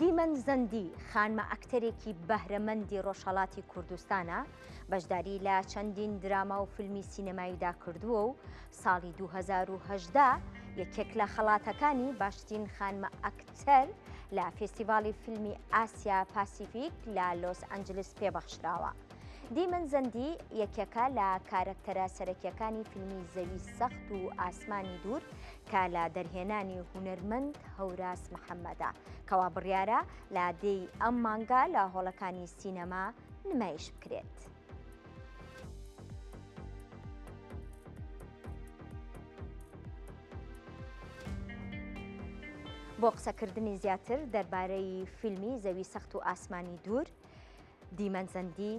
دیمەن زەندی خانمە ئەکتەرێکی بەهرەمەندی ڕۆژهەڵاتی کوردستانە بەشداری لە چەندین دراما و فیلمی سینەماییدا کردووە و ساڵی 2018 یەکێک لە خەڵاتەکانی باشترین خانمە ئەکتەر لە فێستیڤاڵی فیلمی ئاسیا پاسیفیک لە لۆس ئەنجلس پێبەخشراوە. دیمەن زەندی یەکێکە لە کارکتەرە سەرەکیەکانی فیلمی زەوی سەخت و ئاسمانی دوور کە لە دەرهێنانی هونەرمەند هەوراس محەممەدە کەوا بڕیارە لە دەی ئەم مانگا لە هۆڵەکانی سینەما نمایش بکرێت. بۆ قسەکردنی زیاتر دەربارەی فیلمی زەوی سەخت و ئاسمانی دوور دیمەن زەندی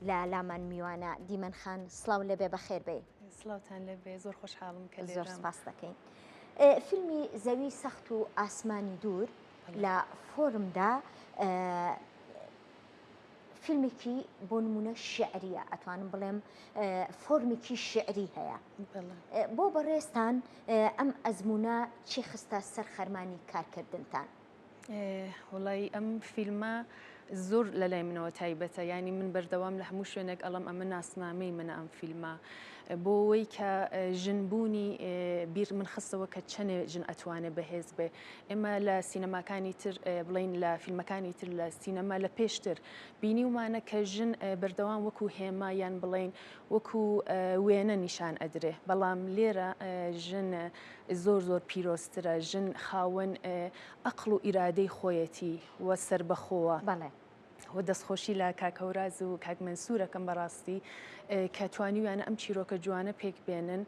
لە لامان میوانە. دیمەن خان سڵاو لەبێ بەخێر بێ. سڵاوتان لەبێ، زۆر خۆشحاڵم کە زۆر سپاس دەکەین. فیلمی زەوی سەخت و ئاسمانی دوور لە فۆرمدا فیلمێکی بۆ نمونە شعریە، ئەتوانم بڵێم فۆرمێکی شعری هەیە. بۆ بەڕێستان ئەم ئەزمونە چی خستە سەر خەرمانی کارکردنتان؟ وڵی ئەم فیلمە زۆر لە لای منەوە تایبەتە، ینی من بەردەوام لە هەموو شوێنێک ئەڵم ئەمە ناسنامەی منە ئەم فیلمە، بۆ ئەوەی کە ژنبوونی بیر من خستەوە کە چەندێ ژن ئەتوانێت بەهێز بێ. ئێمە لە سینەماکانی تر بڵین لە فیلمەکانی تر لە سینەما لە پێشتر بینی ومانە کە ژن بەردەوام وەکو هێما یان بڵین وەکو وێنە نیشان ئەدرێ، بەڵام لێرە ژن زۆر پیرۆسترە، ژن خاوەن ئەقڵ و ئیرادەی خۆیەتی وە سربەخۆوە. بەڵێ و دەستخۆشی لە کاکەوراز و کاکمەنسوورەکەم بەڕاستی کە توانیویانە ئەم چیرۆکە جوانە پێک بێنن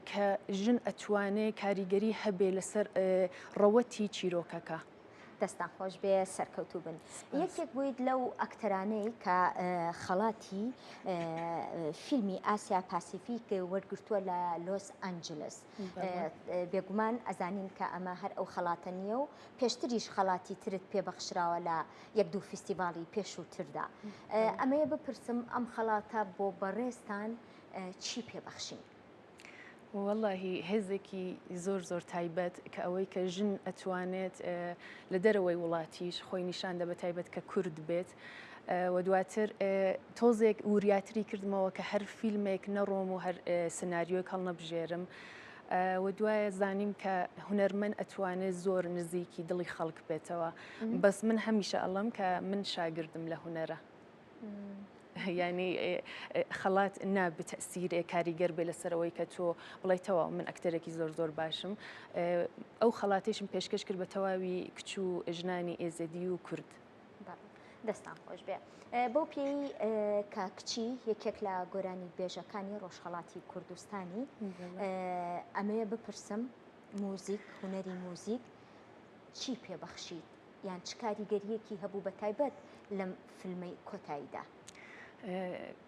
کە ژن ئەتوانێت کاریگەری هەبێ لەسەر ڕەوەتی چیرۆکەکە. دەستان خۆش بێ، سەرکەوتوو بن. یەکێک بوویت لەو ئەکتەرانەی کە خەڵاتی فیلمی ئاسیا پاسیفیک وەرگرتووە لە لۆس ئەنجلس. بێگومان ئەزانین کە ئەمە هەر ئەو خەڵاتە نییە و پێشتریش خەڵاتی ترت پێبەخشراوە لە یەک دوو فیستیڤاڵی پێشووتردا. ئەمەیە بپرسم ئەم خەڵاتە بۆ بەڕێستان چی پێبەخشین؟ واللهی هێزێکی زۆر تایبەت کە ئەوەی کە ژن ئەتوانێت لە دەرەوەی وڵاتیش خۆی نیشاندا بە تایبەت کە کورد بێت و دواتر تۆزێک وریاتری کردمەوە کە هەر فیلمێک نەڕۆم و هەر سناریۆی هەڵ نەبژێرم و دوایە زانیم کە هونەرمەند ئەتوانێت زۆر نزیکی دڵی خەڵک بێتەوە. بەس من هەمیشە ئەڵم کە من شاگردم لە هونەرە. ینی خەڵات نابێت تەسیرێ کاریگەر بێ لەسەرەوەی کە تۆ بڵیتەوە من ئەکتەرێکی زۆر باشم. ئەو خەڵاتێشم پێشکەش کرد بە تەواوی کچ و ژنانی ئێزەدی و کورد. دەستان خۆش بێ. بەو پێی کە کچی یەکێک لە گۆرانی بێژەکانی ڕۆژهەڵاتی کوردستانی، ئەمەیە بپرسم موزیک، هونەری موزیک چی پێبەخشیت یان چ کاریگەریەکی هەبوو بە تایبەت لەم فیلمەی کۆتاییدا؟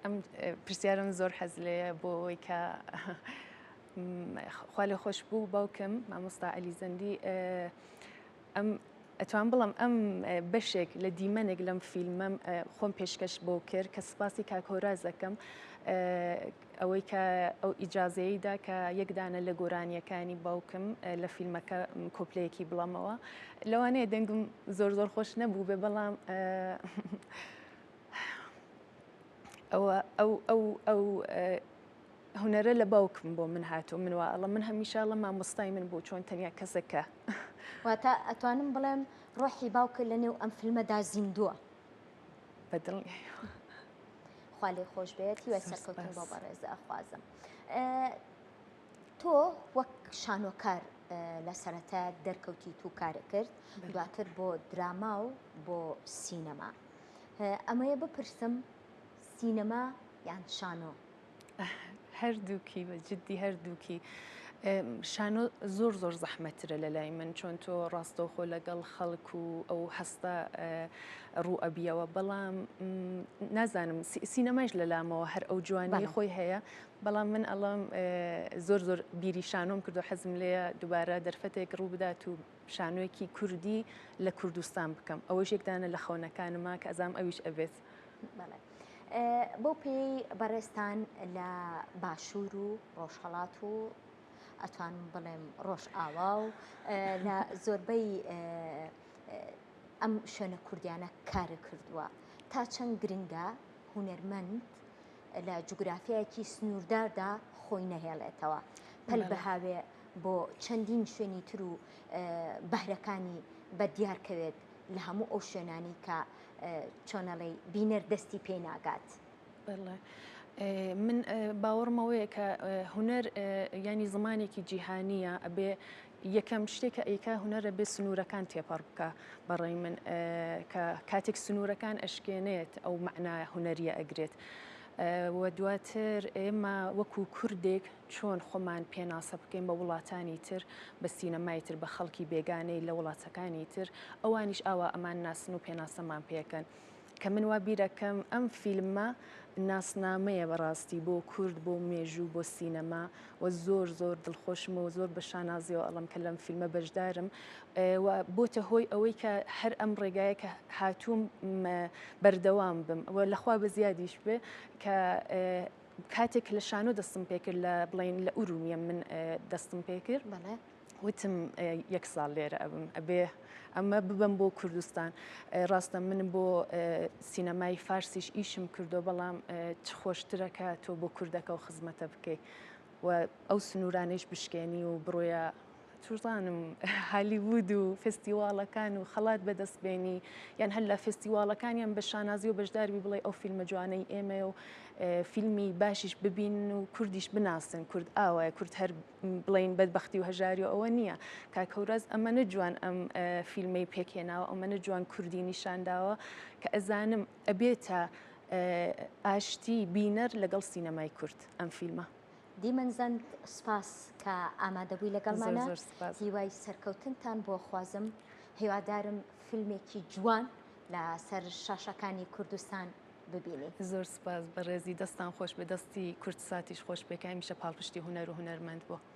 ئەم پرسیارم زۆر حەز لێیە بۆ ئەوەی کە خوا لێ خۆش بوو باوکم مامۆستا عەلی زەندی ئەتوان بڵم ئەم بەشێک لە دیمەنێک لەم فیلمەم خۆم پێشکەش بۆ کرد کە سپاسی کاکەوراز دەکەم ئەوەی کە ئەو ئیجازەیەدا کە یەکدانە لە گۆرانیەکانی باوکم لە فیلمەکە کۆپلەیەکی بڵامەوە. لەوانەیە دەنگم زۆر خۆش نەبوو بێ، بەڵام ئەو هونەرە لە باوکم بۆ من هاتوو. من وڵە من هەمیشاڵە مامۆستای من بۆ چۆن تەنیا کەسەکە. واتە ئەتوانم بڵێم ڕۆحی باوکە لە نێو ئەم فیلمەدا زیندووە. بەدڵ خوا لێ خۆش بێت، هیوە سەرکەوتن بۆ بەڕێز ئەخوازم. تۆ وەک شانۆکار لە سەرەتا دەرکەوتی و کارە کرد، دواتر بۆ دراما و بۆ سینەما. ئەمەیە بپرسم سینەما یان شانۆ؟ هەردووکی بە جددی هەردووکی. شانۆ زۆر زەحمەترە لە لای من، چۆن تۆ ڕاستەوخۆ لەگەڵ خەڵک و ئەو هەستە ڕوو ئەبیەوە، بەڵام نازانم سینەمایش لە لامەوە هەر ئەو جوانی خۆی هەیە، بەڵام من ئەڵام زۆر بیری شانۆم کردو، حەزم لێیە دووبارە دەرفەتێک ڕوو بدات و شانۆیەکی کوردی لە کوردستان بکەم. ئەوەش یەکدانە لە خەونەکانما کە ئەزام ئەویش ئەبێت. بۆ پێی بەڕێستان لە باشوور و ڕۆژهەڵات و ئەتوانم بڵێم ڕۆژ ئاوا و لە زۆربەی ئەم شوێنە کوردیانە کارە کردووە تا چەند گرنگە هونەرمەند لە جوگرافیایەکی سنوورداردا خۆی نەهێڵێتەوە پەل بەهاوێ بۆ چەندین شوێنی تر و بەهرەکانی بە دیارکەوێت لە هەموو ئەو شوێنانی کە چۆنەڵی بینەر دەستی پێ ناگات. من باوەڕمەوەیە کە هونەر ینی زمانێکی جیهانیە ئەبێ یەکەم شتێکە ئەیکا هونەرە بێ سنوورەکان تێپەڕ بکە بەڕێی من کە کاتێک سنوورەکان ئەشکێنێت ئەو معنای هونەریە ئەگرێت. و دواتر ئێمە وەکو کوردێک چۆن خۆمان پێناسە بکەین بە وڵاتانی تر بە سینەمای تر بە خەڵکی بێگانەی لە وڵاتەکانی تر ئەوانیش ئاوا ئەمان ناسن و پێناسەمان پێکەن کە من وا بیرەکەم ئەم فیلمە ناسنامەیە بەڕاستی بۆ کورد بۆ مێژوو بۆ سینەما و زۆر زۆر دڵخۆشمەوە زۆر بە شانازیەوە ئەڵم کە لەم فیلمە بەشدارم و بۆتە هۆی ئەوەی کە هەر ئەم ڕێگایە کە هاتووم بەردەوام بم و لەخوا بە زیادیش بێ کە کاتێک لە شانۆ دەستم پێکرد لە بڵین لە ئورومیە من دەستم پێکرد وتم یەک ساڵ لێرە ئەبم ئەبێ ئەمە ببم بۆ کوردستان ڕاستە من بۆ سینەمای فارسیش ئیشم کردو بەڵام چ خۆشترەکە تۆ بۆ کوردەکە و خزمەتە بکەی و ئەو سنوورانش بشکێنی و بڕۆیە توزانم هالیوود و فستیواڵەکان و خەڵات بەدەستبێنی یان هەر لە فستیواڵەکانیان بە شانازی و بەشداروی بڵێ ئەو فیلمە جوانەی ئێمە و فیلمی باشیش ببین و کوردیش بناسن کورد ئاوایە کورد هەر بڵین بەدبەختی و هەژاری و ئەوە نییە کاکەوراز ئەمەنە جوان ئەم فیلمەی پێکێناوە ئەمەنە جوان کوردی نیشانداوە کە ئەزانم ئەبێتە ئاشتی بینەر لەگەڵ سینەمای کورد ئەم فیلمە. دیمەنزەند سپاس کە ئامادەبووی لەگەڵمانە هیوای سەرکەوتنتان بۆ خوازم هیوادارم فیلمێکی جوان لە سەر شاشەکانی کوردستان ببینی. زۆر سپاس بەڕێزی دەستان خۆش بە دەستی کورد ساتیش خۆش بێکای میشە پاڵپشتی هونەر و هونەرمەند بۆ.